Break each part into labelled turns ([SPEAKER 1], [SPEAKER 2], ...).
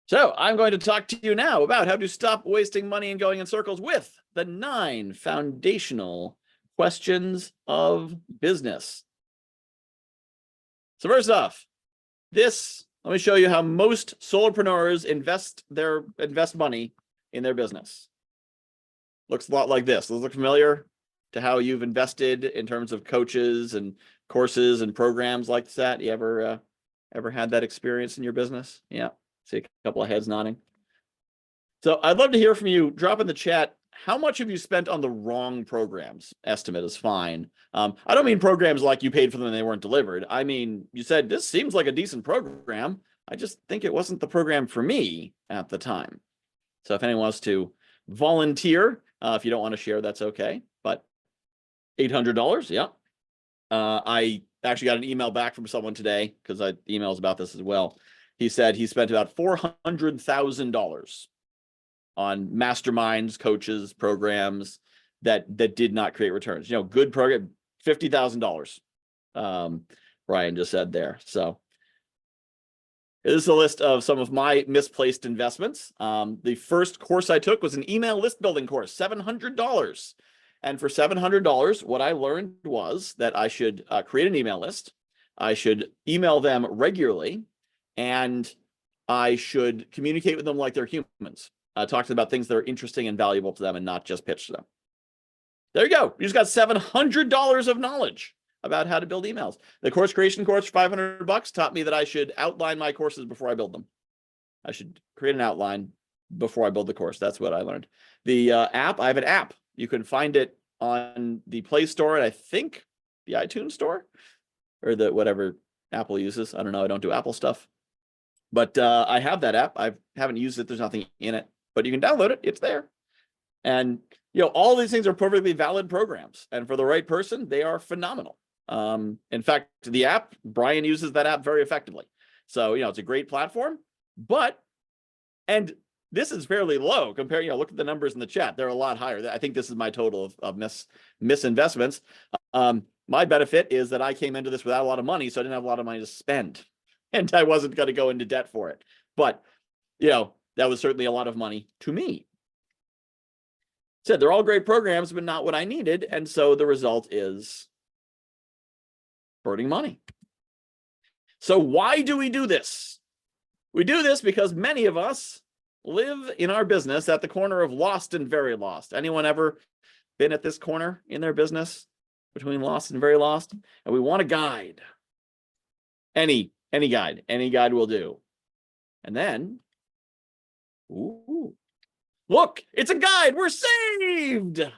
[SPEAKER 1] So I'm going to talk to you now about how to stop wasting money and going in circles with the 9 foundational questions of business. So first off, let me show you how most solopreneurs invest money in their business. Looks a lot like this. Does it look familiar to how you've invested in terms of coaches and courses and programs like that? You ever had that experience in your business? Yeah. See a couple of heads nodding. So I'd love to hear from you. Drop in the chat, how much have you spent on the wrong programs? Estimate is fine. I don't mean programs like you paid for them and they weren't delivered. I mean, you said, this seems like a decent program. I just think it wasn't the program for me at the time. So if anyone wants to volunteer, if you don't want to share, that's okay. But $800, yeah. I actually got an email back from someone today because I emails about this as well. He said he spent about $400,000 on masterminds, coaches, programs that did not create returns. You know, good program, $50,000. Brian just said there. So this is a list of some of my misplaced investments. The first course I took was an email list building course, $700. And for $700, what I learned was that I should create an email list. I should email them regularly, and I should communicate with them like they're humans. Talk to them about things that are interesting and valuable to them and not just pitch to them. There you go. You just got $700 of knowledge about how to build emails. The course creation course, $500, taught me that I should outline my courses before I build them. I should create an outline before I build the course. That's what I learned. The app, I have an app. You can find it on the Play Store and I think the iTunes Store or the whatever Apple uses. I don't know. I don't do Apple stuff. But I have that app. I haven't used it. There's nothing in it, but you can download it. It's there. And, you know, all these things are perfectly valid programs. And for the right person, they are phenomenal. In fact, the app, Brian uses that app very effectively. So, you know, it's a great platform, and this is fairly low compared, you know, look at the numbers in the chat. They're a lot higher. I think this is my total of misinvestments. My benefit is that I came into this without a lot of money, so I didn't have a lot of money to spend. And I wasn't going to go into debt for it. But, you know, that was certainly a lot of money to me. Said they're all great programs, but not what I needed. And so the result is burning money. So why do we do this? We do this because many of us live in our business at the corner of lost and very lost. Anyone ever been at this corner in their business between lost and very lost? And we want a guide. Any guide will do. And then, ooh, look, it's a guide. We're saved.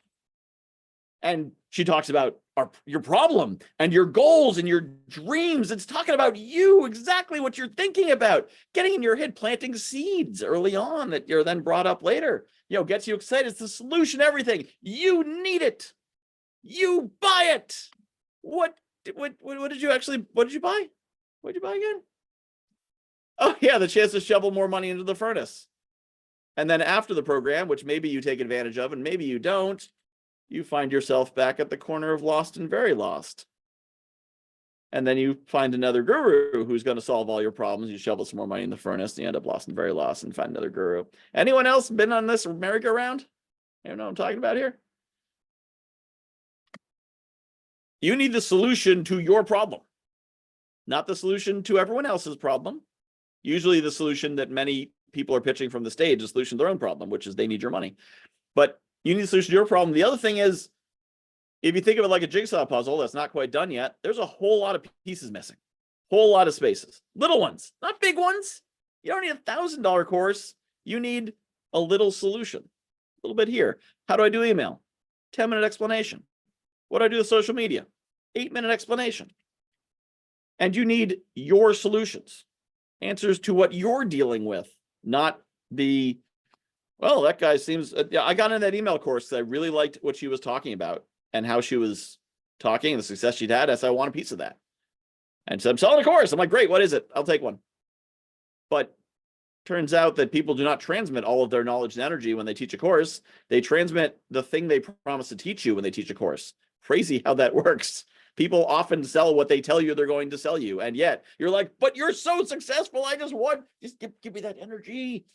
[SPEAKER 1] And she talks about your problem and your goals and your dreams. It's talking about you, exactly what you're thinking about, getting in your head, planting seeds early on that you're then brought up later. You know, gets you excited. It's the solution to everything. You need it. You buy it. What did you buy? What did you buy again? Oh, yeah, the chance to shovel more money into the furnace. And then after the program, which maybe you take advantage of and maybe you don't, you find yourself back at the corner of lost and very lost. And then you find another guru who's going to solve all your problems. You shovel some more money in the furnace, and you end up lost and very lost and find another guru. Anyone else been on this merry-go-round? You know what I'm talking about here? You need the solution to your problem, not the solution to everyone else's problem. Usually the solution that many people are pitching from the stage is the solution to their own problem, which is they need your money. But you need a solution to your problem. The other thing is, if you think of it like a jigsaw puzzle that's not quite done yet, there's a whole lot of pieces missing, whole lot of spaces, little ones, not big ones. You don't need $1,000 course. You need a little solution, a little bit here. How do I do email? 10-minute explanation. What do I do with social media? 8-minute explanation. And you need your solutions, answers to what you're dealing with, not the, well, that guy seems, I got in that email course. I really liked what she was talking about and how she was talking and the success she'd had. I said, I want a piece of that. And so I'm selling a course. I'm like, great, what is it? I'll take one. But turns out that people do not transmit all of their knowledge and energy when they teach a course. They transmit the thing they promise to teach you when they teach a course. Crazy how that works. People often sell what they tell you they're going to sell you. And yet you're like, but you're so successful. I just want, just give me that energy.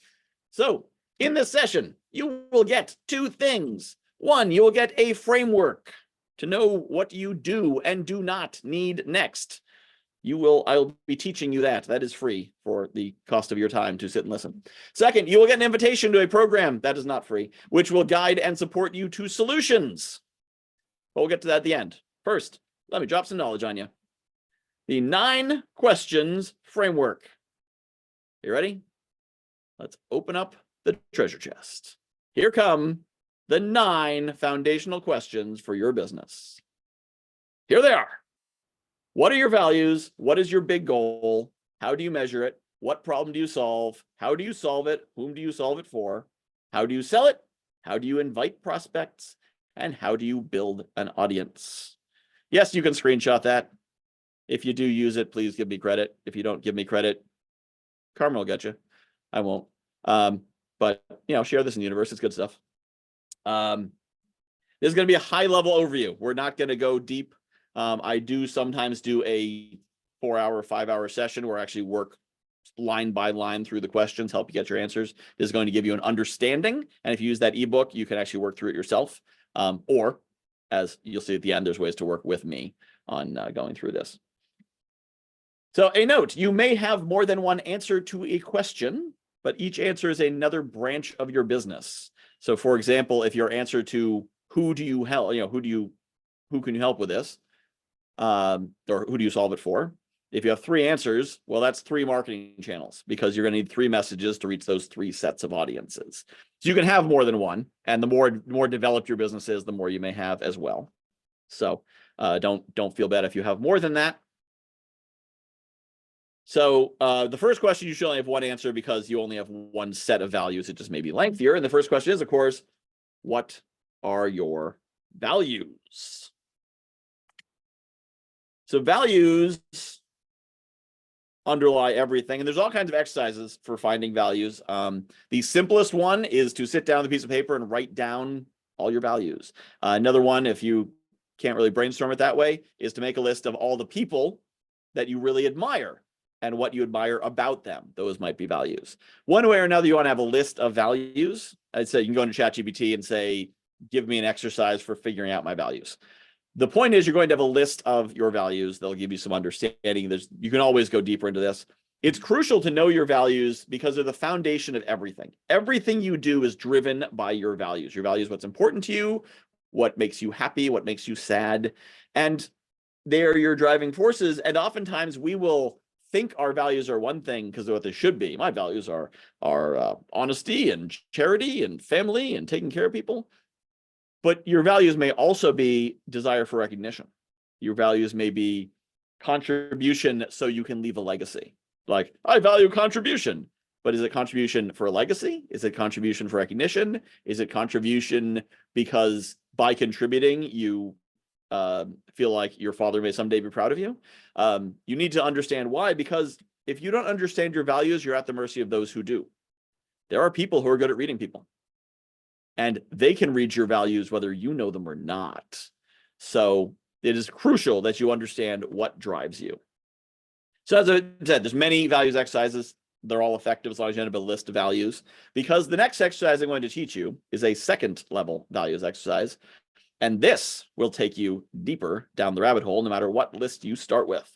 [SPEAKER 1] So in this session, you will get two things. One, you will get a framework to know what you do and do not need next. I'll be teaching you that. That is free for the cost of your time to sit and listen. Second, you will get an invitation to a program that is not free, which will guide and support you to solutions. But we'll get to that at the end. First, let me drop some knowledge on you. The 9 questions framework. You ready? Let's open up the treasure chest. Here come the 9 foundational questions for your business. Here they are. What are your values? What is your big goal? How do you measure it? What problem do you solve? How do you solve it? Whom do you solve it for? How do you sell it? How do you invite prospects? And how do you build an audience? Yes, you can screenshot that. If you do use it, please give me credit. If you don't give me credit, karma will get you. I won't. But share this in the universe. It's good stuff. This is going to be a high-level overview. We're not going to go deep. I do sometimes do a 4-hour, 5-hour session where I actually work line by line through the questions, help you get your answers. This is going to give you an understanding. And if you use that ebook, you can actually work through it yourself. Or, as you'll see at the end, there's ways to work with me on going through this. So a note, you may have more than one answer to a question, but each answer is another branch of your business. So for example, if your answer to who do you help, who can you help with this? Or who do you solve it for? If you have 3 answers, well, that's 3 marketing channels because you're going to need 3 messages to reach those 3 sets of audiences. So you can have more than one, and the more developed your business is, the more you may have as well. So don't feel bad if you have more than that. So the first question, you should only have one answer because you only have one set of values. It just may be lengthier. And the first question is, of course, what are your values? So values underlie everything, and there's all kinds of exercises for finding values. The simplest one is to sit down with a piece of paper and write down all your values. Another one, if you can't really brainstorm it that way, is to make a list of all the people that you really admire and what you admire about them. Those might be values. One way or another, you want to have a list of values. I'd say you can go into ChatGPT and say, give me an exercise for figuring out my values. The point is you're going to have a list of your values. They'll give you some understanding. You can always go deeper into this. It's crucial to know your values because they're the foundation of everything. Everything you do is driven by your values. Your values, what's important to you, what makes you happy, what makes you sad. And they're your driving forces. And oftentimes we will think our values are one thing because of what they should be. My values are honesty and charity and family and taking care of people. But your values may also be desire for recognition. Your values may be contribution so you can leave a legacy. Like, I value contribution, but is it contribution for a legacy? Is it contribution for recognition? Is it contribution because by contributing, you feel like your father may someday be proud of you? You need to understand why, because if you don't understand your values, you're at the mercy of those who do. There are people who are good at reading people, and they can read your values whether you know them or not. So it is crucial that you understand what drives you. So as I said, there's many values exercises. They're all effective as long as you end up with a list of values, because the next exercise I'm going to teach you is a 2nd level values exercise. And this will take you deeper down the rabbit hole, no matter what list you start with.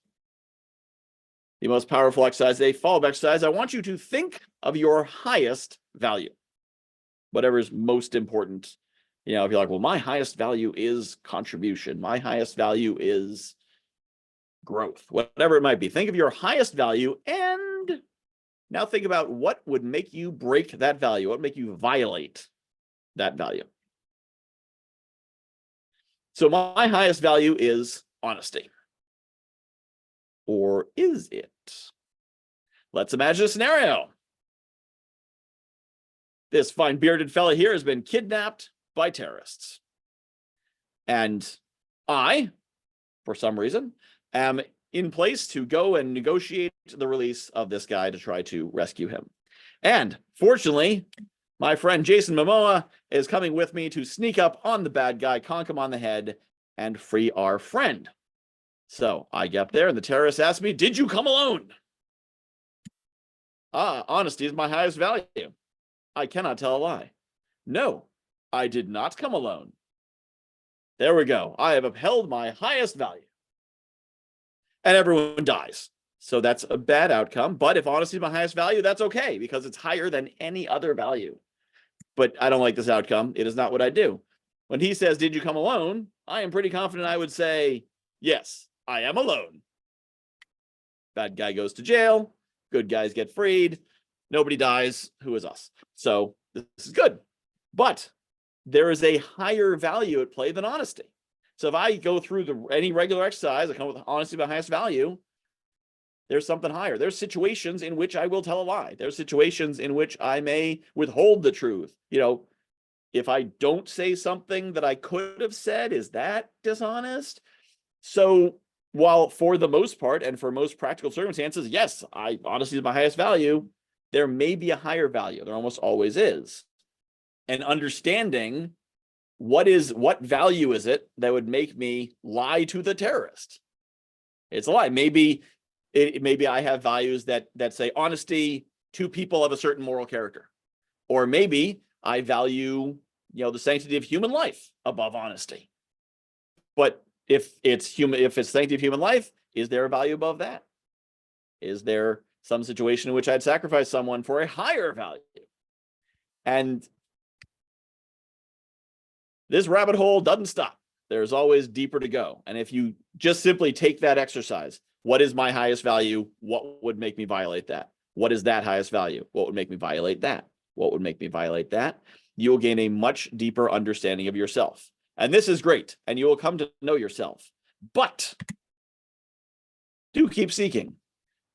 [SPEAKER 1] The most powerful exercise, a follow-up exercise. I want you to think of your highest value, whatever is most important. If you're like, well, my highest value is contribution. My highest value is growth, whatever it might be. Think of your highest value, and now think about what would make you break that value, what would make you violate that value. So my highest value is honesty. Or is it? Let's imagine a scenario. This fine bearded fella here has been kidnapped by terrorists. And I, for some reason, am in place to go and negotiate the release of this guy to try to rescue him. And fortunately, my friend Jason Momoa is coming with me to sneak up on the bad guy, conk him on the head, and free our friend. So I get up there and the terrorist asked me, did you come alone? Honesty is my highest value. I cannot tell a lie. No, I did not come alone. There we go. I have upheld my highest value. And everyone dies. So that's a bad outcome. But if honesty is my highest value, that's okay because it's higher than any other value. But I don't like this outcome. It is not what I do. When he says, did you come alone? I am pretty confident I would say, yes, I am alone. Bad guy goes to jail. Good guys get freed. Nobody dies. Who is us? So this is good. But there is a higher value at play than honesty. So if I go through any regular exercise, I come with honesty my highest value, there's something higher. There's situations in which I will tell a lie. There's situations in which I may withhold the truth. You know, if I don't say something that I could have said, is that dishonest? So while for the most part and for most practical circumstances, yes, honesty is my highest value, there may be a higher value. There almost always is. And understanding what value is it that would make me lie to the terrorist? It's a lie. Maybe I have values that say honesty to people of a certain moral character, or maybe I value the sanctity of human life above honesty. But if it's sanctity of human life, is there a value above that? Is there some situation in which I'd sacrifice someone for a higher value? And this rabbit hole doesn't stop. There's always deeper to go. And if you just simply take that exercise, what is my highest value? What would make me violate that? What is that highest value? What would make me violate that? What would make me violate that? You will gain a much deeper understanding of yourself. And this is great. And you will come to know yourself. But do keep seeking.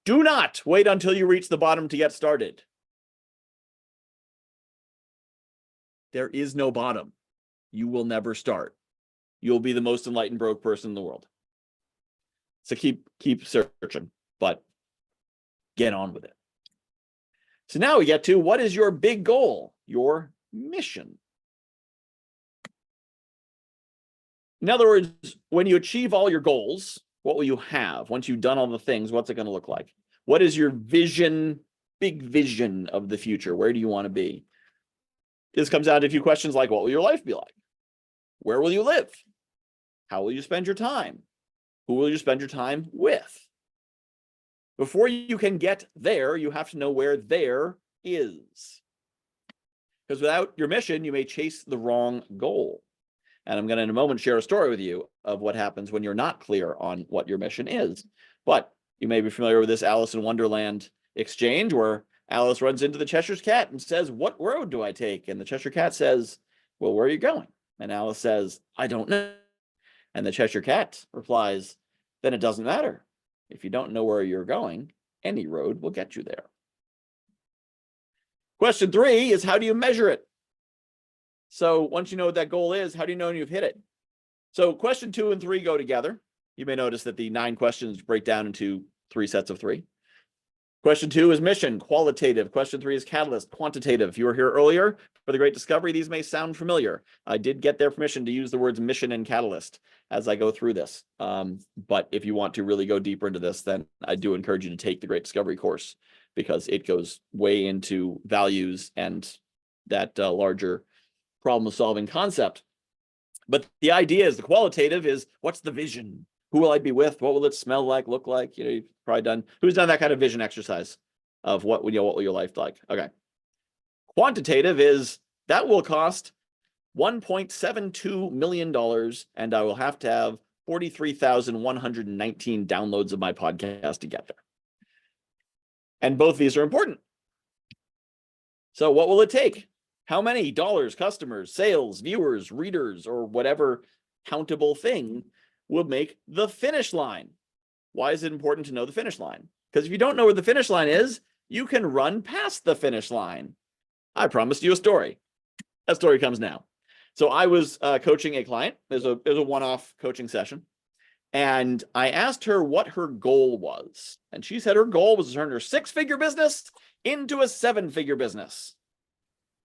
[SPEAKER 1] Do not wait until you reach the bottom to get started. There is no bottom. You will never start. You'll be the most enlightened broke person in the world. So keep searching, but get on with it. So now we get to, what is your big goal, your mission? In other words, when you achieve all your goals, what will you have? Once you've done all the things, what's it going to look like? What is your vision, big vision of the future? Where do you want to be? This comes down to a few questions like, what will your life be like? Where will you live? How will you spend your time? Who will you spend your time with? Before you can get there, you have to know where there is. Because without your mission, you may chase the wrong goal. And I'm going to, in a moment, share a story with you of what happens when you're not clear on what your mission is. But you may be familiar with this Alice in Wonderland exchange where Alice runs into the Cheshire Cat and says, what road do I take? And the Cheshire Cat says, well, where are you going? And Alice says, I don't know. And the Cheshire Cat replies, then it doesn't matter. If you don't know where you're going, any road will get you there. Question 3 is, how do you measure it? So once you know what that goal is, how do you know when you've hit it? So question 2 and 3 go together. You may notice that the 9 questions break down into 3 sets of 3. Question 2 is mission, qualitative. Question 3 is catalyst, quantitative. If you were here earlier for the Great Discovery, these may sound familiar. I did get their permission to use the words mission and catalyst as I go through this. But if you want to really go deeper into this, then I do encourage you to take the Great Discovery course because it goes way into values and that larger problem-solving concept. But the idea is, the qualitative is, what's the vision? Who will I be with? What will it smell like, look like? You've probably done, who's done that kind of vision exercise of what will your life like? Okay. Quantitative is, that will cost $1.72 million, and I will have to have 43,119 downloads of my podcast to get there. And both of these are important. So what will it take? How many dollars, customers, sales, viewers, readers, or whatever countable thing will make the finish line? Why is it important to know the finish line? Because if you don't know where the finish line is, you can run past the finish line. I promised you a story. That story comes now. So I was coaching a client. There's a one-off coaching session. And I asked her what her goal was. And she said her goal was to turn her 6-figure business into a 7-figure business.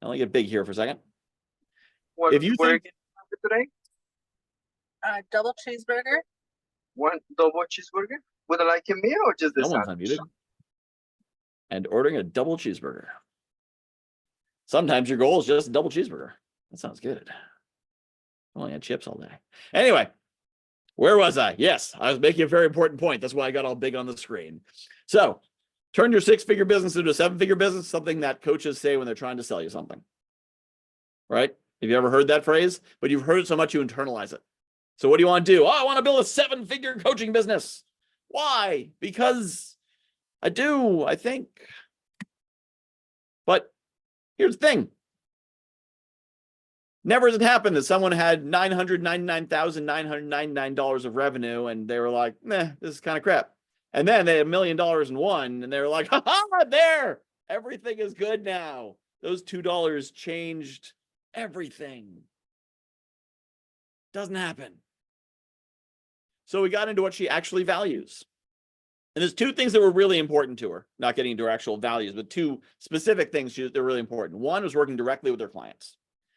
[SPEAKER 1] Now, let me get big here for a second.
[SPEAKER 2] What
[SPEAKER 1] if you think
[SPEAKER 2] today?
[SPEAKER 3] Double cheeseburger.
[SPEAKER 2] one double cheeseburger with a like a meal or just the
[SPEAKER 1] No one's
[SPEAKER 2] sandwich?
[SPEAKER 1] unmuted. And ordering a double cheeseburger. Sometimes your goal is just a double cheeseburger. That sounds good. I only had chips all day. Anyway, where was I? Yes, I was making a very important point. That's why I got all big on the screen. So, turn your six-figure business into a seven-figure business, something that coaches say when they're trying to sell you something. Right? Have you ever heard that phrase? But you've heard it so much you internalize it. So what do you want to do? Oh, I want to build a seven-figure coaching business. Why? Because I do, I think. But here's the thing. Never has it happened that someone had $999,999 of revenue and they were like, nah, this is kind of crap. And then they had $1 million and won, and they were like, ha-ha, there, everything is good now. Those $2 changed everything. Doesn't happen. So we got into what she actually values. And there's two things that were really important to her, not getting into her actual values, but two specific things that are really important. One was working directly with her clients.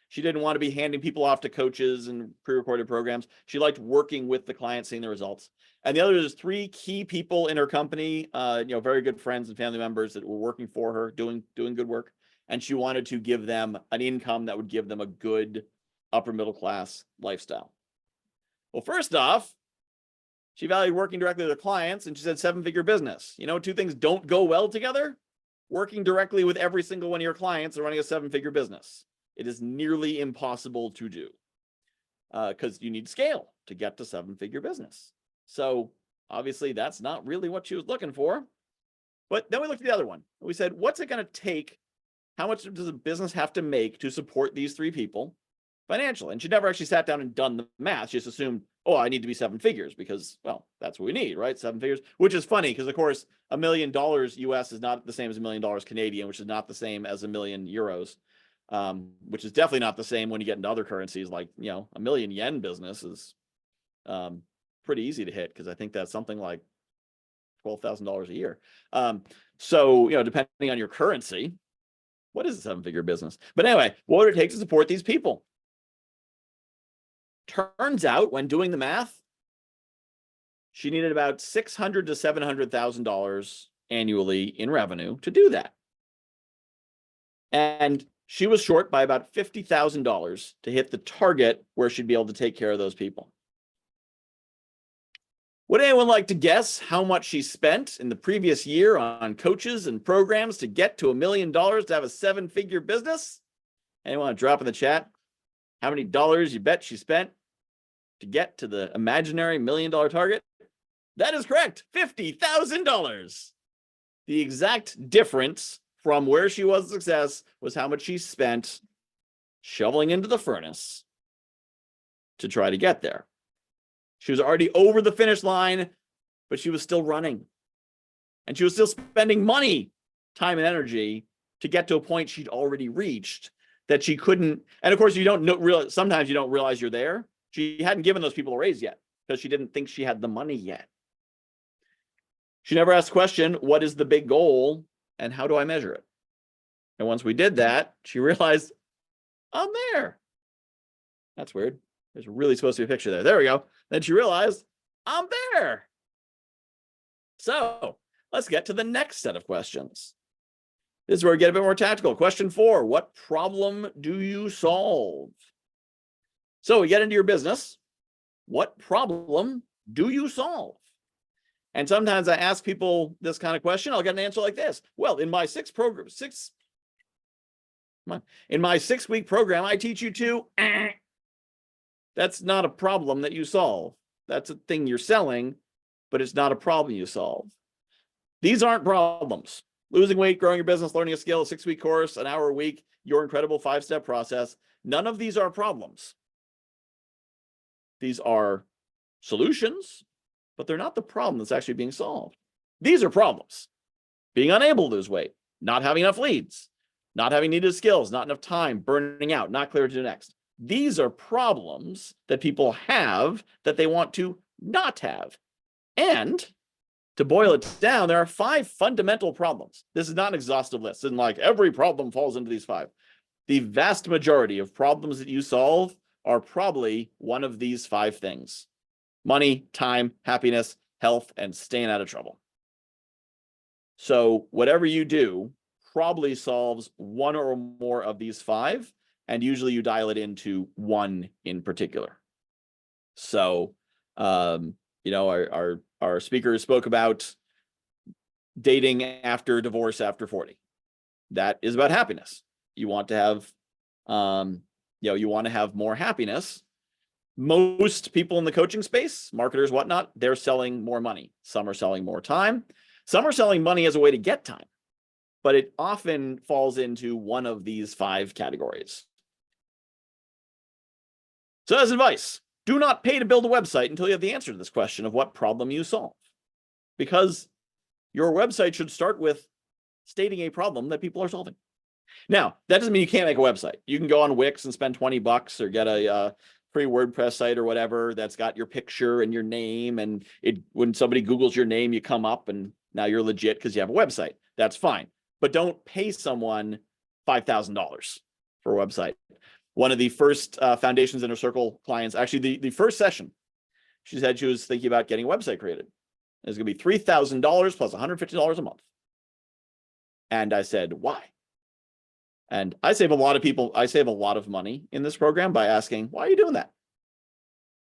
[SPEAKER 1] She didn't want to be handing people off to coaches and pre-recorded programs. She liked working with the client, seeing the results. And the other is 3 key people in her company, very good friends and family members that were working for her, doing good work. And she wanted to give them an income that would give them a good upper middle class lifestyle. Well, first off, she valued working directly with her clients, and she said 7-figure business. You know, 2 things don't go well together: working directly with every single one of your clients and running a 7-figure business. It is nearly impossible to do because you need scale to get to 7-figure business. So obviously that's not really what she was looking for. But then we looked at the other one. We said, what's it going to take? How much does a business have to make to support these 3 people financially? And she never actually sat down and done the math. She just assumed, oh, I need to be 7 figures because, well, that's what we need, right? 7 figures, which is funny because, of course, $1 million US is not the same as $1 million Canadian, which is not the same as 1 million euros. Which is definitely not the same when you get into other currencies. Like, $1 million yen business is pretty easy to hit because I think that's something like $12,000 a year. So, depending on your currency, what is a 7-figure business? But anyway, what would it take to support these people? Turns out, when doing the math, she needed about $600,000 to $700,000 annually in revenue to do that. And she was short by about $50,000 to hit the target where she'd be able to take care of those people. Would anyone like to guess how much she spent in the previous year on coaches and programs to get to $1 million to have a 7-figure business? Anyone want to drop in the chat how many dollars you bet she spent to get to the imaginary $1 million target? That is correct, $50,000. The exact difference from where she was a success was how much she spent shoveling into the furnace to try to get there. She was already over the finish line, but she was still running. And she was still spending money, time, and energy to get to a point she'd already reached that she couldn't. And of course, sometimes you don't realize you're there. She hadn't given those people a raise yet because she didn't think she had the money yet. She never asked the question, what is the big goal and how do I measure it? And once we did that, she realized, I'm there. That's weird. There's really supposed to be a picture there. There we go. Then she realized, I'm there. So let's get to the next set of questions. This is where we get a bit more tactical. Question 4, what problem do you solve? So we get into your business. What problem do you solve? And sometimes I ask people this kind of question, I'll get an answer like this. Well, in my 6-week program, I teach you to. That's not a problem that you solve. That's a thing you're selling, but it's not a problem you solve. These aren't problems. Losing weight, growing your business, learning a skill, a 6-week course, an hour a week, your incredible 5-step process. None of these are problems. These are solutions, but they're not the problem that's actually being solved. These are problems. Being unable to lose weight, not having enough leads, not having needed skills, not enough time, burning out, not clear to do next. These are problems that people have that they want to not have. And to boil it down, there are 5 fundamental problems. This is not an exhaustive list. It's like every problem falls into these 5. The vast majority of problems that you solve are probably one of these 5 things. Money, time, happiness, health, and staying out of trouble. So whatever you do probably solves one or more of these 5, and usually you dial it into one in particular. So, you know, our speaker spoke about dating after divorce after 40. That is about happiness. You want to have, you know, you want to have more happiness. Most people in the coaching space, marketers, whatnot, they're selling more money. Some are selling more time. Some are selling money as a way to get time, but it often falls into one of these 5 categories. So as advice, do not pay to build a website until you have the answer to this question of what problem you solve. Because your website should start with stating a problem that people are solving. Now, that doesn't mean you can't make a website. You can go on Wix and spend $20 or get a free WordPress site or whatever that's got your picture and your name, and when somebody Googles your name, you come up and now you're legit because you have a website. That's fine. But don't pay someone $5,000 for a website. One of the first Foundations Inner Circle clients, actually the first session, she said she was thinking about getting a website created. It's going to be $3,000 plus $150 a month. And I said, why? And I save a lot of money in this program by asking, why are you doing that?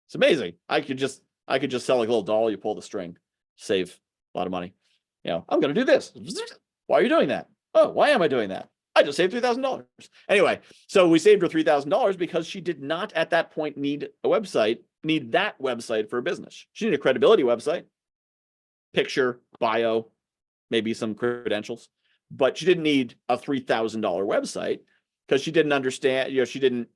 [SPEAKER 1] It's amazing. I could just sell like a little doll, you pull the string, save a lot of money. You know, I'm going to do this. Why are you doing that? Oh, why am I doing that? I just saved $3,000. Anyway, so we saved her $3,000 because she did not at that point need that website for a business. She needed a credibility website, picture, bio, maybe some credentials, but she didn't need a $3,000 website because she didn't understand, you know, she didn't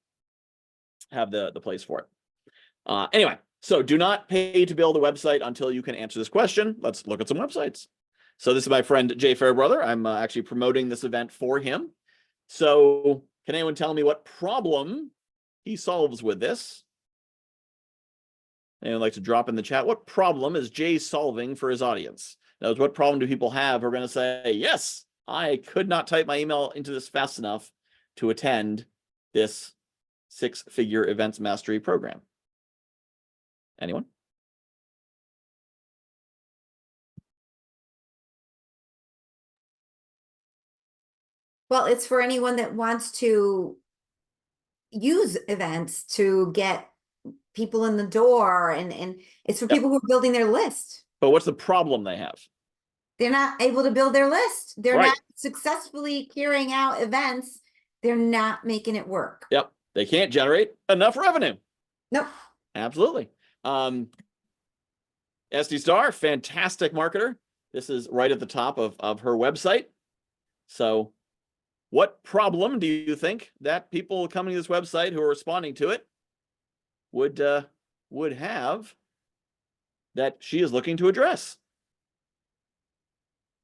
[SPEAKER 1] have the place for it. Anyway, so do not pay to build a website until you can answer this question. Let's look at some websites. So this is my friend Jay Fairbrother. I'm actually promoting this event for him. So can anyone tell me what problem he solves with this? Anyone like to drop in the chat? What problem is Jay solving for his audience? Now, what problem do people have who are going to say, yes, I could not type my email into this fast enough to attend this 6-figure events mastery program? Anyone?
[SPEAKER 3] Well, it's for anyone that wants to use events to get people in the door, and it's for
[SPEAKER 1] Yep.
[SPEAKER 3] people who are building their list.
[SPEAKER 1] But what's the problem they have?
[SPEAKER 3] They're not able to build their list. They're
[SPEAKER 1] Right.
[SPEAKER 3] not successfully carrying out events. They're not making it work.
[SPEAKER 1] Yep. They can't generate enough revenue.
[SPEAKER 3] Nope.
[SPEAKER 1] Absolutely. SD Star, fantastic marketer. This is right at the top of her website. So what problem do you think that people coming to this website who are responding to it would have that she is looking to address?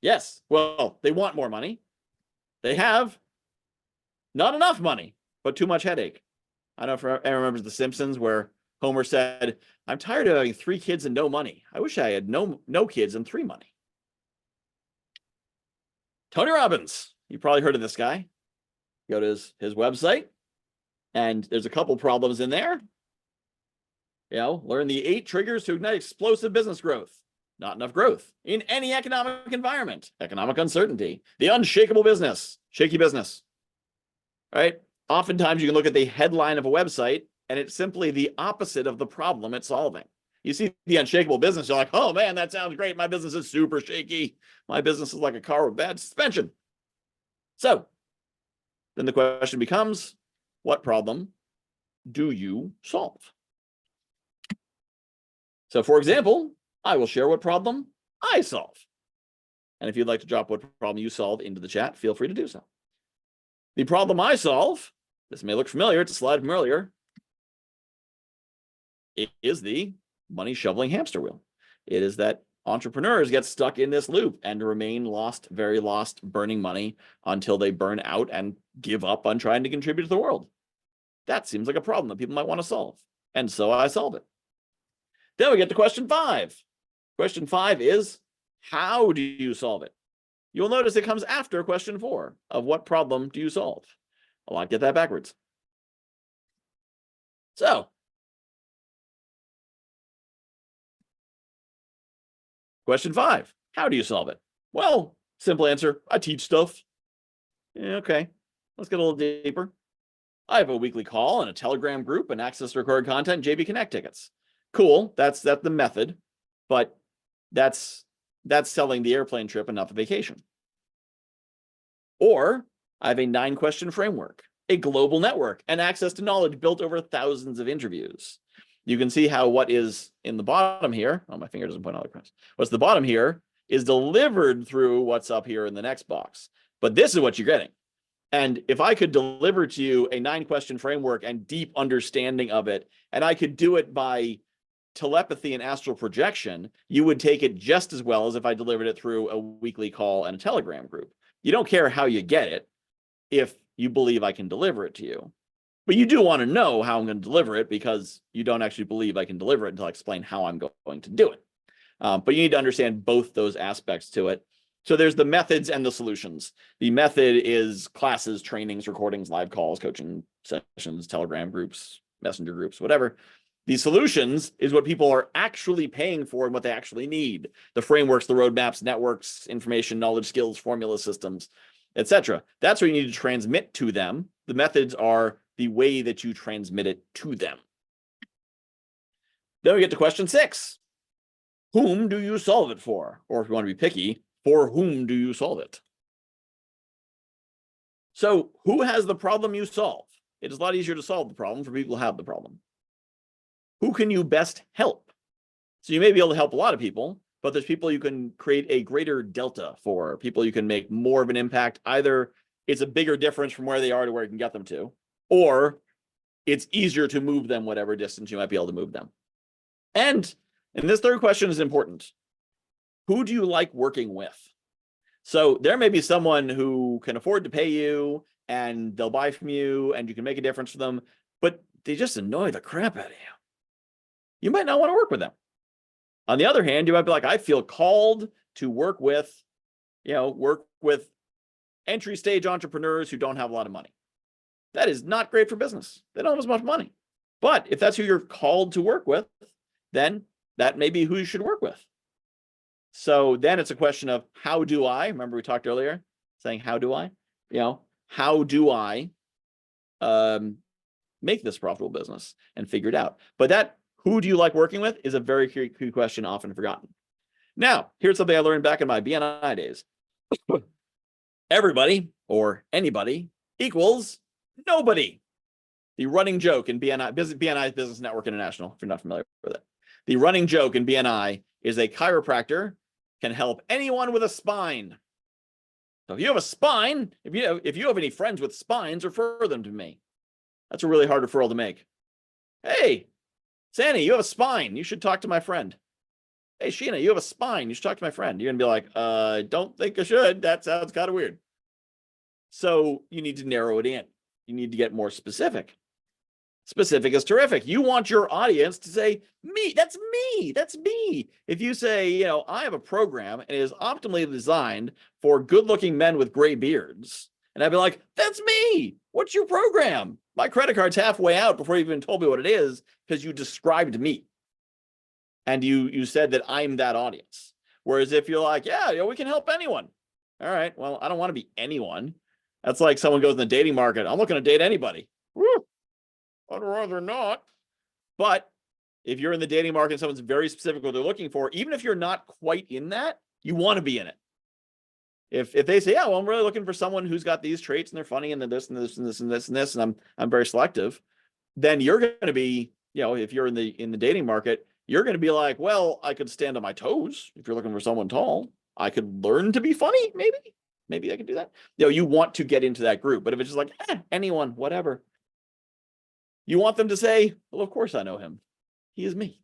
[SPEAKER 1] Yes. Well, they want more money. They have not enough money, but too much headache. I don't know if anyone remembers The Simpsons where Homer said, I'm tired of having 3 kids and no money. I wish I had no kids and 3 money. Tony Robbins. You probably heard of this guy. Go to his website, and there's a couple problems in there. You know, learn the 8 triggers to ignite explosive business growth. Not enough growth in any economic environment. Economic uncertainty. The unshakable business. Shaky business. Right? Oftentimes you can look at the headline of a website, and it's simply the opposite of the problem it's solving. You see the unshakable business, you're like, oh man, that sounds great. My business is super shaky. My business is like a car with bad suspension. So then the question becomes, what problem do you solve? So for example, I will share what problem I solve. And if you'd like to drop what problem you solve into the chat, feel free to do so. The problem I solve, this may look familiar, it's a slide from earlier. It is the money shoveling hamster wheel. It is that entrepreneurs get stuck in this loop and remain lost, very lost, burning money until they burn out and give up on trying to contribute to the world. That seems like a problem that people might want to solve. And so I solve it. Then we get to question 5. Question 5 is, how do you solve it? You'll notice it comes after question 4 of what problem do you solve? A lot get that backwards. So Question 5, how do you solve it? Well, simple answer, I teach stuff. Yeah, okay, let's get a little deeper. I have a weekly call and a Telegram group and access to recorded content, JB Connect tickets. Cool, that's the method, but that's selling the airplane trip and not the vacation. Or I have a 9-question framework, a global network, and access to knowledge built over thousands of interviews. You can see how what is in the bottom here, oh, my finger doesn't point all across. What's the bottom here is delivered through what's up here in the next box. But this is what you're getting. And if I could deliver to you a 9-question framework and deep understanding of it, and I could do it by telepathy and astral projection, you would take it just as well as if I delivered it through a weekly call and a Telegram group. You don't care how you get it if you believe I can deliver it to you. But you do want to know how I'm going to deliver it, because you don't actually believe I can deliver it until I explain how I'm going to do it. But you need to understand both those aspects to it. So there's the methods and the solutions. The method is classes, trainings, recordings, live calls, coaching sessions, Telegram groups, messenger groups, whatever. The solutions is what people are actually paying for and what they actually need. The frameworks, the roadmaps, networks, information, knowledge, skills, formula systems, etc. That's what you need to transmit to them. The methods are the way that you transmit it to them. Then we get to question 6. Whom do you solve it for? Or if you want to be picky, for whom do you solve it? So who has the problem you solve? It is a lot easier to solve the problem for people who have the problem. Who can you best help? So you may be able to help a lot of people, but there's people you can create a greater delta for, people you can make more of an impact. Either it's a bigger difference from where they are to where you can get them to, or it's easier to move them whatever distance you might be able to move them. And this third question is important. Who do you like working with? So there may be someone who can afford to pay you and they'll buy from you and you can make a difference for them, but they just annoy the crap out of you. You might not want to work with them. On the other hand, you might be like, I feel called to work with entry stage entrepreneurs who don't have a lot of money. That is not great for business. They don't have as much money. But if that's who you're called to work with, then that may be who you should work with. So then it's a question of how do I, remember we talked earlier, saying how do I, how do I make this profitable business and figure it out? But that who do you like working with is a very key question, often forgotten. Now, here's something I learned back in my BNI days. Everybody or anybody equals nobody. The running joke in BNI Business Network International, if you're not familiar with it. The running joke in BNI is a chiropractor can help anyone with a spine. So if you have a spine, if you have any friends with spines, refer them to me. That's a really hard referral to make. Hey, Sandy, you have a spine. You should talk to my friend. Hey, Sheena, you have a spine. You should talk to my friend. You're going to be like, I don't think I should. That sounds kind of weird. So you need to narrow it in. You need to get more specific. Specific is terrific. You want your audience to say, me, that's me, that's me. If you say, I have a program and it is optimally designed for good-looking men with gray beards, and I'd be like, that's me. What's your program? My credit card's halfway out before you even told me what it is, because you described me. And you said that I'm that audience. Whereas if you're like, yeah, we can help anyone. All right, well, I don't want to be anyone. That's like someone goes in the dating market. I'm looking to date anybody. Woo. I'd rather not. But if you're in the dating market and someone's very specific what they're looking for, even if you're not quite in that, you want to be in it. If they say, yeah, well, I'm really looking for someone who's got these traits and they're funny and this and this and this and this and this, and I'm very selective, then you're going to be, if you're in the dating market, you're going to be like, well, I could stand on my toes. If you're looking for someone tall, I could learn to be funny. Maybe I could do that. You want to get into that group. But if it's just like, anyone, whatever, you want them to say, well, of course I know him. He is me.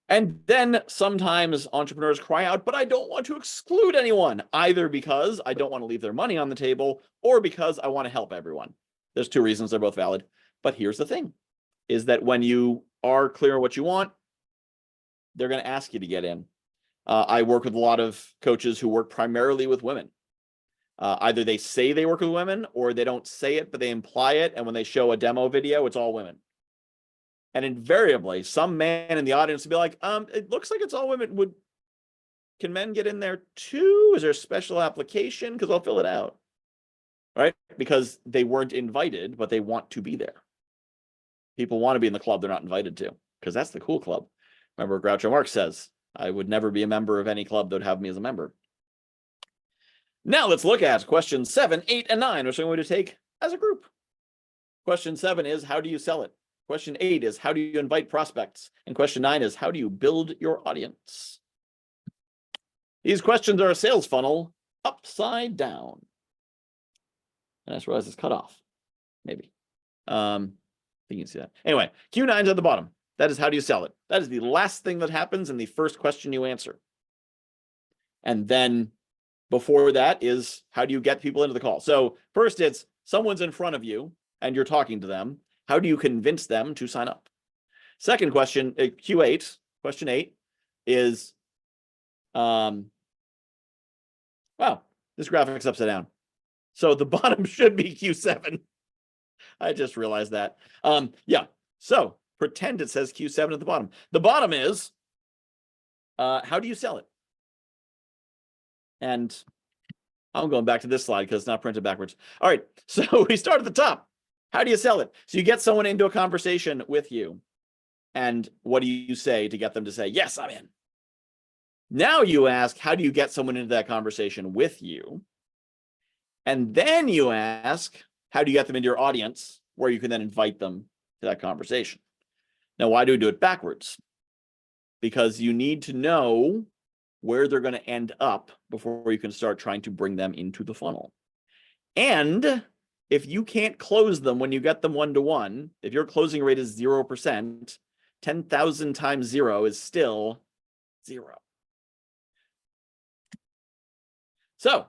[SPEAKER 1] And then sometimes entrepreneurs cry out, but I don't want to exclude anyone, either because I don't want to leave their money on the table or because I want to help everyone. There's 2 reasons, they're both valid. But here's the thing, is that when you are clear on what you want, they're going to ask you to get in. I work with a lot of coaches who work primarily with women. Either they say they work with women or they don't say it, but they imply it. And when they show a demo video, it's all women. And invariably, some man in the audience would be like, it looks like it's all women. Can men get in there too? Is there a special application? Because I'll fill it out. Right? Because they weren't invited, but they want to be there. People want to be in the club they're not invited to, because that's the cool club. Remember, Groucho Marx says, I would never be a member of any club that would have me as a member. Now let's look at questions 7, 8, and 9, which I'm going to take as a group. Question 7 is, how do you sell it? Question 8 is, how do you invite prospects? And question 9 is, how do you build your audience? These questions are a sales funnel upside down. And I just realized it's cut off. Maybe. I think you can see that. Anyway, Q9's at the bottom. That is, how do you sell it? That is the last thing that happens in the first question you answer. And then before that is, how do you get people into the call? So first it's, someone's in front of you and you're talking to them. How do you convince them to sign up? Second question, Q8, question 8 is, wow, this graphic's upside down. So the bottom should be Q7. I just realized that. Yeah, so pretend it says Q7 at the bottom. The bottom is, how do you sell it? And I'm going back to this slide because it's not printed backwards. All right, so we start at the top. How do you sell it? So you get someone into a conversation with you. And what do you say to get them to say, yes, I'm in? Now you ask, how do you get someone into that conversation with you? And then you ask, how do you get them into your audience where you can then invite them to that conversation? Now, why do we do it backwards? Because you need to know where they're going to end up before you can start trying to bring them into the funnel. And if you can't close them when you get them one-to-one, if your closing rate is 0%, 10,000 times 0 is still 0. So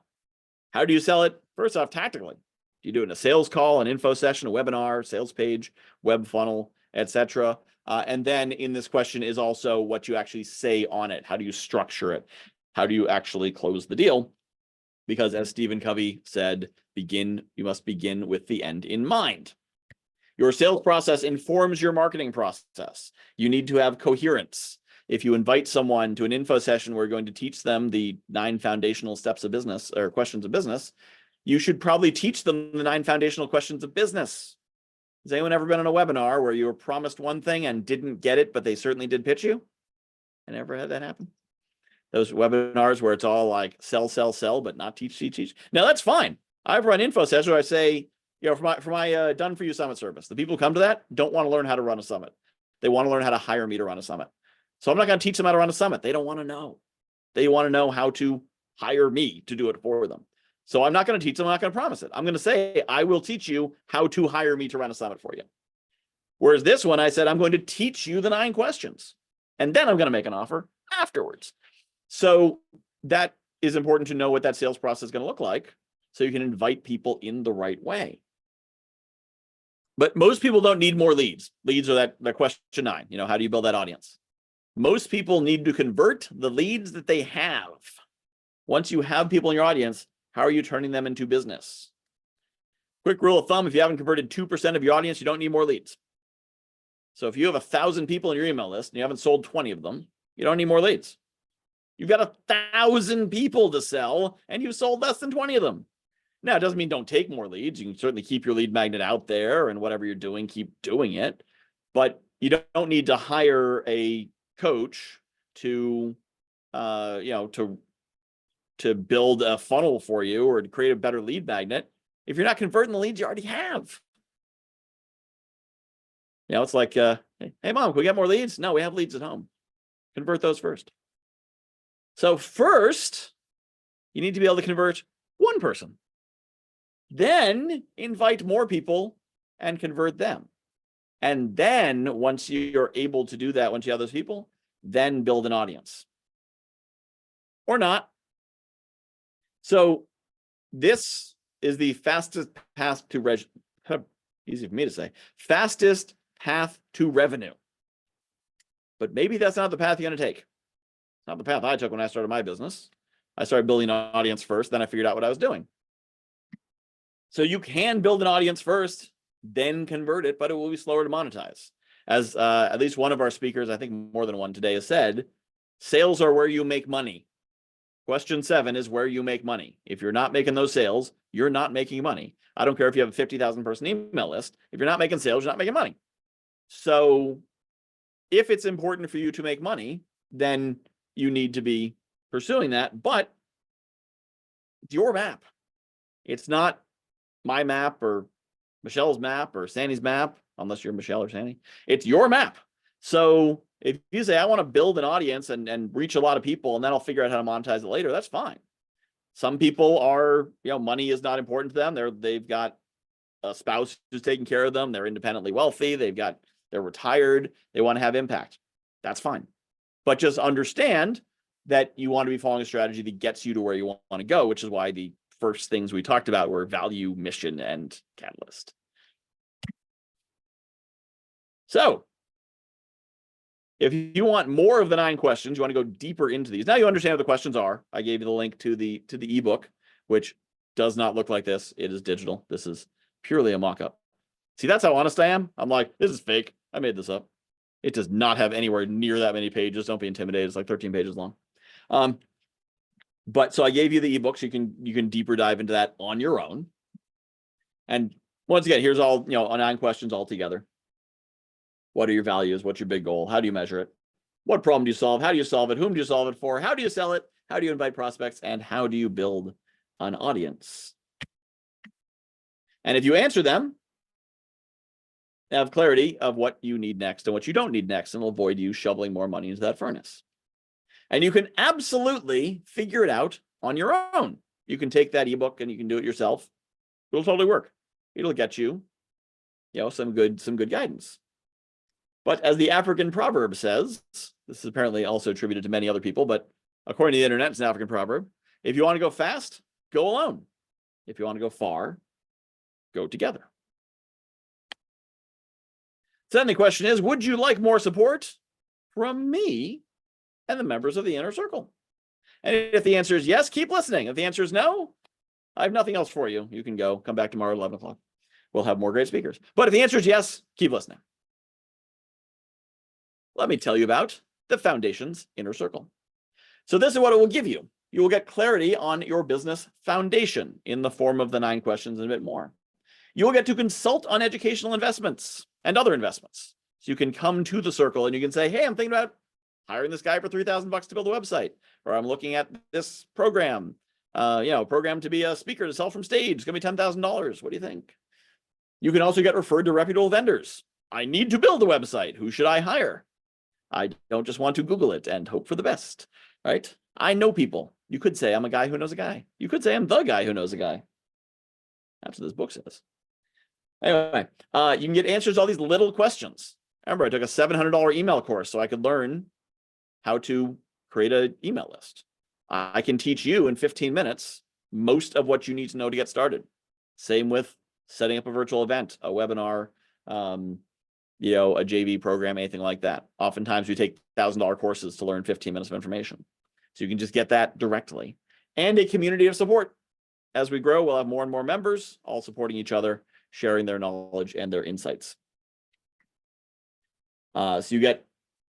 [SPEAKER 1] how do you sell it? First off, tactically. Do you do it in a sales call, an info session, a webinar, sales page, web funnel, etc.? And then in this question is also what you actually say on it. How do you structure it? How do you actually close the deal? Because as Stephen Covey said, you must begin with the end in mind. Your sales process informs your marketing process. You need to have coherence. If you invite someone to an info session where you're going to teach them the 9 foundational steps of business or questions of business, you should probably teach them the 9 foundational questions of business. Has anyone ever been on a webinar where you were promised one thing and didn't get it, but they certainly did pitch you? I never had that happen. Those webinars where it's all like sell, sell, sell, but not teach, teach, teach. Now that's fine. I've run info sessions where I say, you know, for my Done For You Summit service, the people who come to that don't want to learn how to run a summit. They want to learn how to hire me to run a summit. So I'm not going to teach them how to run a summit. They don't want to know. They want to know how to hire me to do it for them. So I'm not going to teach them. I'm not going to promise it. I'm going to say, I will teach you how to hire me to run a summit for you. Whereas this one, I said, I'm going to teach you the 9 questions. And then I'm going to make an offer afterwards. So that is important to know what that sales process is going to look like so you can invite people in the right way. But most people don't need more leads. Leads are that question 9. You know, how do you build that audience? Most people need to convert the leads that they have. Once you have people in your audience, how are you turning them into business? Quick rule of thumb, if you haven't converted 2% of your audience, you don't need more leads. So if you have 1,000 people in your email list and you haven't sold 20 of them, you don't need more leads. You've got 1,000 people to sell and you've sold less than 20 of them. Now, it doesn't mean don't take more leads. You can certainly keep your lead magnet out there, and whatever you're doing, keep doing it. But you don't need to hire a coach to, to build a funnel for you or to create a better lead magnet if you're not converting the leads you already have. You know, it's like, hey, mom, can we get more leads? No, we have leads at home. Convert those first. So first, you need to be able to convert one person. Then invite more people and convert them. And then once you're able to do that, once you have those people, then build an audience. Or not. So this is the fastest path to easy for me to say, fastest path to revenue. But maybe that's not the path you're going to take. It's not the path I took when I started my business. I started building an audience first, then I figured out what I was doing. So you can build an audience first, then convert it, but it will be slower to monetize. As at least one of our speakers, I think more than one today, has said, sales are where you make money. Question 7 is where you make money. If you're not making those sales, you're not making money. I don't care if you have a 50,000 person email list. If you're not making sales, you're not making money. So if it's important for you to make money, then you need to be pursuing that. But it's your map. It's not my map or Michelle's map or Sandy's map, unless you're Michelle or Sandy. It's your map. So if you say, I want to build an audience and reach a lot of people, and then I'll figure out how to monetize it later, that's fine. Some people are, money is not important to them. They've got a spouse who's taking care of them. They're independently wealthy. They're retired. They want to have impact. That's fine. But just understand that you want to be following a strategy that gets you to where you want to go, which is why the first things we talked about were value, mission, and catalyst. So if you want more of the 9 questions, you want to go deeper into these. Now you understand what the questions are. I gave you the link to the ebook, which does not look like this. It is digital. This is purely a mock-up. See, that's how honest I am. I'm like, this is fake. I made this up. It does not have anywhere near that many pages. Don't be intimidated. It's like 13 pages long. But so I gave you the ebook, so you can deeper dive into that on your own. And once again, here's all, 9 questions all together. What are your values? What's your big goal? How do you measure it? What problem do you solve? How do you solve it? Whom do you solve it for? How do you sell it? How do you invite prospects? And how do you build an audience? And if you answer them, have clarity of what you need next and what you don't need next, and it'll avoid you shoveling more money into that furnace. And you can absolutely figure it out on your own. You can take that ebook and you can do it yourself. It'll totally work. It'll get you, some good guidance. But as the African proverb says, this is apparently also attributed to many other people, but according to the internet, it's an African proverb. If you want to go fast, go alone. If you want to go far, go together. So then the question is, would you like more support from me and the members of the inner circle? And if the answer is yes, keep listening. If the answer is no, I have nothing else for you. You can go. Come back tomorrow at 11 o'clock. We'll have more great speakers. But if the answer is yes, keep listening. Let me tell you about the Foundation's Inner Circle. So this is what it will give you. You will get clarity on your business foundation in the form of the 9 questions and a bit more. You will get to consult on educational investments and other investments. So you can come to the circle and you can say, hey, I'm thinking about hiring this guy for $3,000 to build a website, or I'm looking at this program, program to be a speaker to sell from stage. It's going to be $10,000. What do you think? You can also get referred to reputable vendors. I need to build a website. Who should I hire? I don't just want to Google it and hope for the best, right? I know people. You could say I'm a guy who knows a guy. You could say I'm the guy who knows a guy. That's what this book says. Anyway, you can get answers to all these little questions. Remember, I took a $700 email course so I could learn how to create an email list. I can teach you in 15 minutes most of what you need to know to get started. Same with setting up a virtual event, a webinar, a JV program, anything like that. Oftentimes we take $1,000 courses to learn 15 minutes of information. So you can just get that directly. And a community of support. As we grow, we'll have more and more members, all supporting each other, sharing their knowledge and their insights. So you get,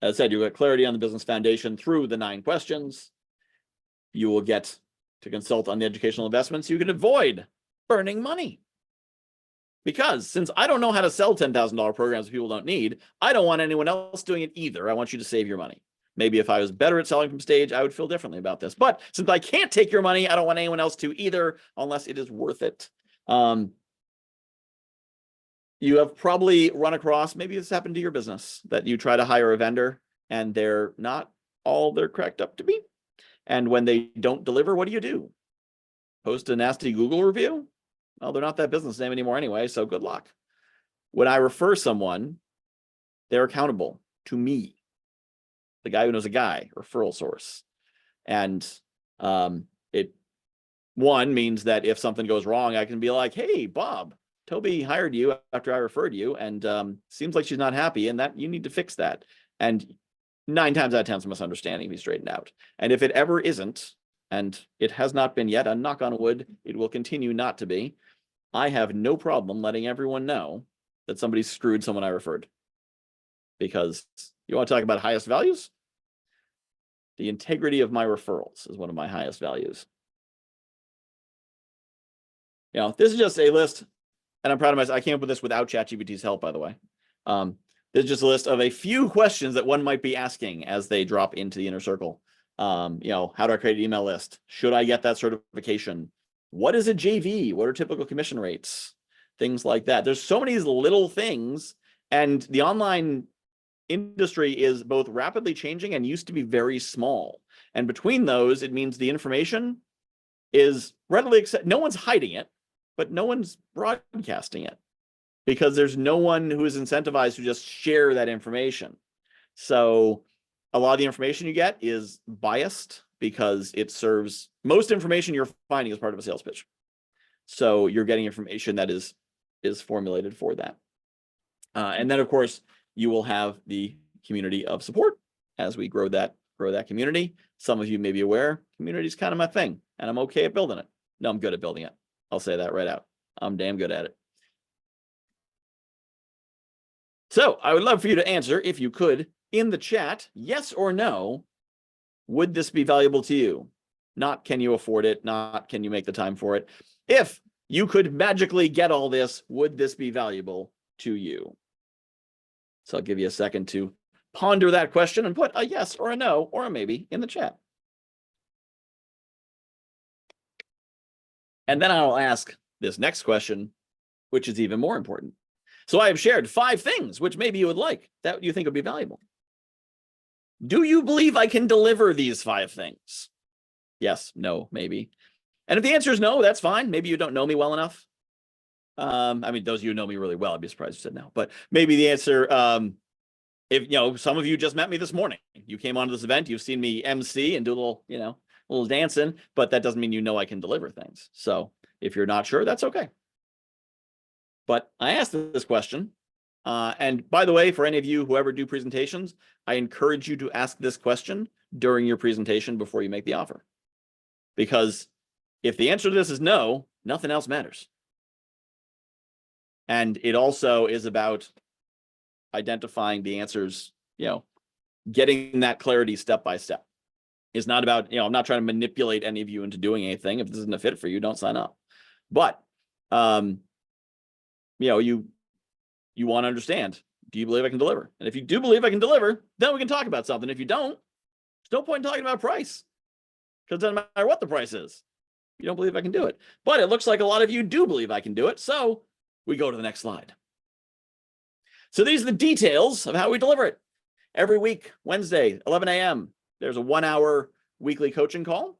[SPEAKER 1] as I said, you get clarity on the business foundation through the 9 questions. You will get to consult on the educational investments. You can avoid burning money. Because since I don't know how to sell $10,000 programs that people don't need, I don't want anyone else doing it either. I want you to save your money. Maybe if I was better at selling from stage, I would feel differently about this. But since I can't take your money, I don't want anyone else to either, unless it is worth it. You have probably run across, maybe this happened to your business, that you try to hire a vendor and they're not all they're cracked up to be. And when they don't deliver, what do? Post a nasty Google review? Well, they're not that business name anymore anyway, so good luck. When I refer someone, they're accountable to me, the guy who knows a guy, referral source. And it means that if something goes wrong, I can be like, hey, Bob, Toby hired you after I referred you, and seems like she's not happy, and that you need to fix that. And 9 times out of 10, it's a misunderstanding be straightened out. And if it ever isn't, and it has not been yet, and knock on wood, it will continue not to be, I have no problem letting everyone know that somebody screwed someone I referred. because you want to talk about highest values? The integrity of my referrals is one of my highest values. You know, this is just a list, and I'm proud of myself. I came up with this without ChatGPT's help, by the way. This is just a list of a few questions that one might be asking as they drop into the inner circle. You know, how do I create an email list? Should I get that certification? What is a JV? What are typical commission rates? Things like that. There's so many little things, and the online industry is both rapidly changing and used to be very small. And between those, it means the information is readily accepted. No one's hiding it, but no one's broadcasting it because there's no one who is incentivized to just share that information. So a lot of the information you get is biased because it serves most information you're finding as part of a sales pitch. So you're getting information that is formulated for that. And then of course you will have the community of support as we grow that community. Some of you may be aware, community is kind of my thing, and I'm okay at building it. No, I'm good at building it. I'll say that right out. I'm damn good at it. So I would love for you to answer, if you could, in the chat, yes or no, would this be valuable to you? Not can you afford it, not can you make the time for it. If you could magically get all this, would this be valuable to you? So I'll give you a second to ponder that question and put a yes or a no or a maybe in the chat. And then I'll ask this next question, which is even more important. So I have shared 5 things which maybe you would like, that you think would be valuable. Do you believe I can deliver these 5 things? Yes, no, maybe. And if the answer is no, that's fine. Maybe you don't know me well enough. I mean, those of you who know me really well, I'd be surprised if you said no. But maybe the answer, if, you know, some of you just met me this morning. You came onto this event, you've seen me MC and do a little, you know, a little dancing, but that doesn't mean you know I can deliver things. So if you're not sure, that's okay. But I asked this question. And by the way, for any of you who ever do presentations, I encourage you to ask this question during your presentation before you make the offer. Because if the answer to this is no, nothing else matters. And it also is about identifying the answers, you know, getting that clarity step by step. It's not about, you know, I'm not trying to manipulate any of you into doing anything. If this isn't a fit for you, don't sign up. But, you know, you want to understand, do you believe I can deliver? And if you do believe I can deliver, then we can talk about something. If you don't, there's no point in talking about price, because it doesn't matter what the price is. You don't believe I can do it. But it looks like a lot of you do believe I can do it. So we go to the next slide. So these are the details of how we deliver it. Every week, Wednesday, 11 a.m., there's a 1-hour weekly coaching call.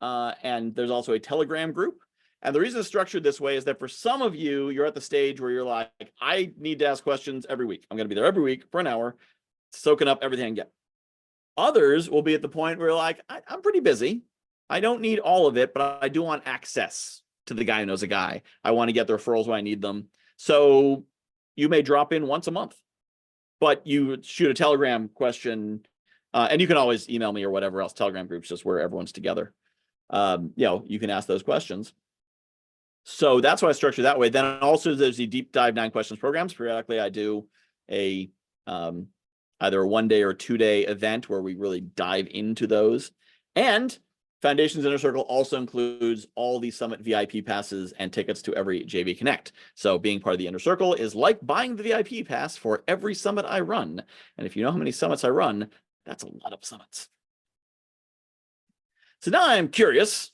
[SPEAKER 1] And there's also a Telegram group. And the reason it's structured this way is that for some of you, you're at the stage where you're like, I need to ask questions every week. I'm going to be there every week for an hour, soaking up everything I can get. Others will be at the point where you're like, I'm pretty busy. I don't need all of it, but I do want access to the guy who knows a guy. I want to get the referrals when I need them. So you may drop in once a month, but you shoot a Telegram question, and you can always email me or whatever else. Telegram groups, just where everyone's together. You know, you can ask those questions. So that's why I structure that way. Then also there's the deep dive 9 questions programs. Periodically, I do a either a 1-day or 2-day event where we really dive into those. And Foundations Inner Circle also includes all the Summit VIP passes and tickets to every JV Connect. So being part of the Inner Circle is like buying the VIP pass for every summit I run. And if you know how many summits I run, that's a lot of summits. So now I'm curious,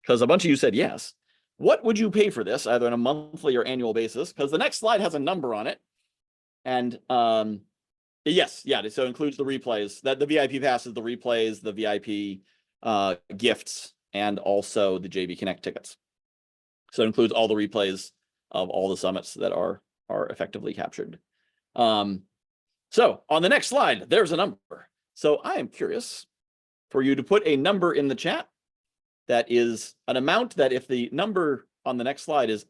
[SPEAKER 1] because a bunch of you said yes. What would you pay for this, either on a monthly or annual basis? Because the next slide has a number on it. And yes, yeah, so it includes the replays. That the VIP pass is the replays, the VIP gifts, and also the JV Connect tickets. So it includes all the replays of all the summits that are effectively captured. So on the next slide, there's a number. So I am curious for you to put a number in the chat that is an amount that if the number on the next slide is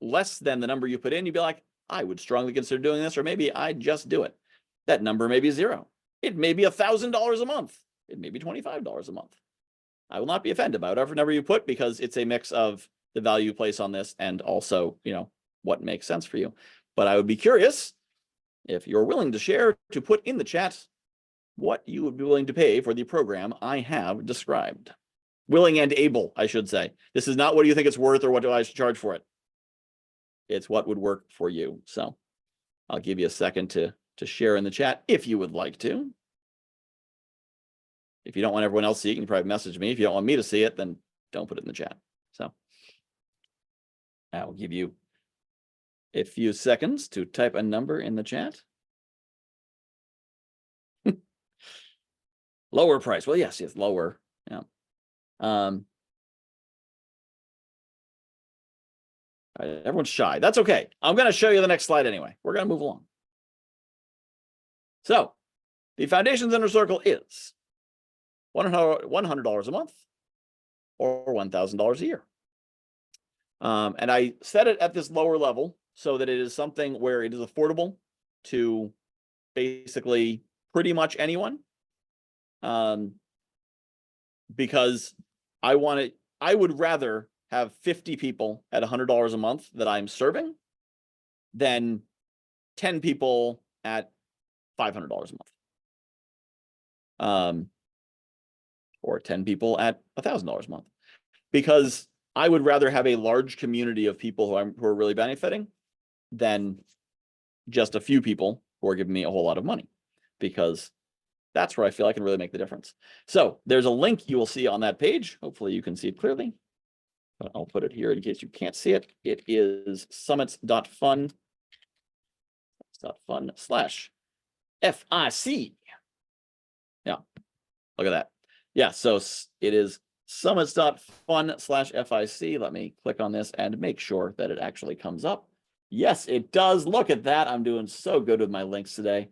[SPEAKER 1] less than the number you put in, you'd be like, I would strongly consider doing this, or maybe I'd just do it. That number may be 0. It may be $1,000 a month. It may be $25 a month. I will not be offended by whatever number you put, because it's a mix of the value you place on this and also, you know, what makes sense for you. But I would be curious if you're willing to share, to put in the chat what you would be willing to pay for the program I have described. Willing and able, I should say. This is not what do you think it's worth or what do I should charge for it. It's what would work for you. So I'll give you a second to share in the chat if you would like to. If you don't want everyone else to see it, you can probably message me. If you don't want me to see it, then don't put it in the chat. So I'll give you a few seconds to type a number in the chat. Lower price. Well, yes, lower. Yeah. All right, everyone's shy. That's okay. I'm going to show you the next slide anyway. We're going to move along. So the Foundations Inner Circle is $100 a month or $1,000 a year. And I set it at this lower level so that it is something where it is affordable to basically pretty much anyone. Because I would rather have 50 people at $100 a month that I'm serving than 10 people at $500 a month. Or 10 people at $1,000 a month, because I would rather have a large community of people who are really benefiting than just a few people who are giving me a whole lot of money, because that's where I feel I can really make the difference. So there's a link you will see on that page. Hopefully you can see it clearly, but I'll put it here in case you can't see it. It is summits.fun/FIC. Yeah, look at that. Yeah, so it is summits.fun/FIC. Let me click on this and make sure that it actually comes up. Yes, it does. Look at that. I'm doing so good with my links today.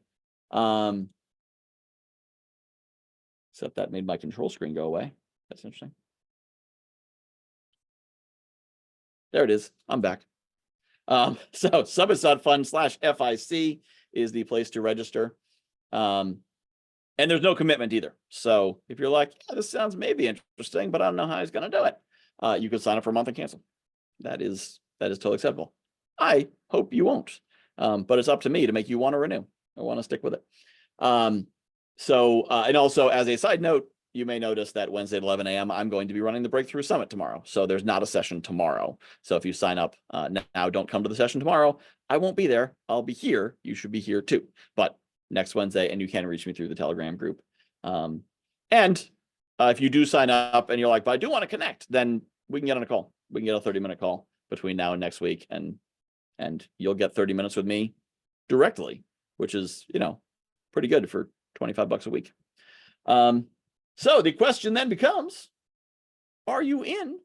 [SPEAKER 1] Except that made my control screen go away. That's interesting. There it is. I'm back. So summits.fun/FIC is the place to register. And there's no commitment either. So if you're like, yeah, this sounds maybe interesting, but I don't know how he's going to do it, you can sign up for a month and cancel. That is totally acceptable. I hope you won't, but it's up to me to make you want to renew. I want to stick with it. And also as a side note, you may notice that Wednesday at 11 a.m. I'm going to be running the Breakthrough Summit tomorrow. So there's not a session tomorrow. So if you sign up now, don't come to the session tomorrow. I won't be there. I'll be here. You should be here too. But next Wednesday, and you can reach me through the Telegram group. If you do sign up and you're like, but I do want to connect, then we can get on a call. We can get a 30-minute call between now and next week, and you'll get 30 minutes with me directly, which is, pretty good for $25 a week. So the question then becomes, are you in?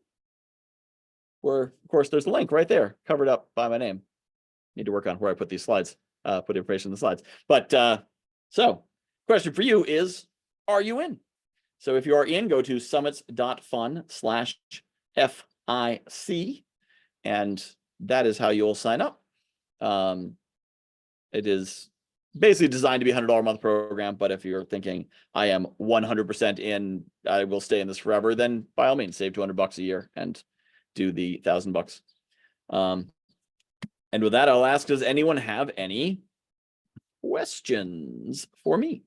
[SPEAKER 1] Where, of course, there's a link right there covered up by my name. Need to work on where I put these slides. Put information in the slides. But so question for you is, are you in? So if you are in, go to summits.fun/FIC, and that is how you'll sign up. It is basically designed to be a $100 a month program, but if you're thinking I am 100% in, I will stay in this forever, then by all means save $200 a year and do the $1,000. And with that, I'll ask, does anyone have any questions for me?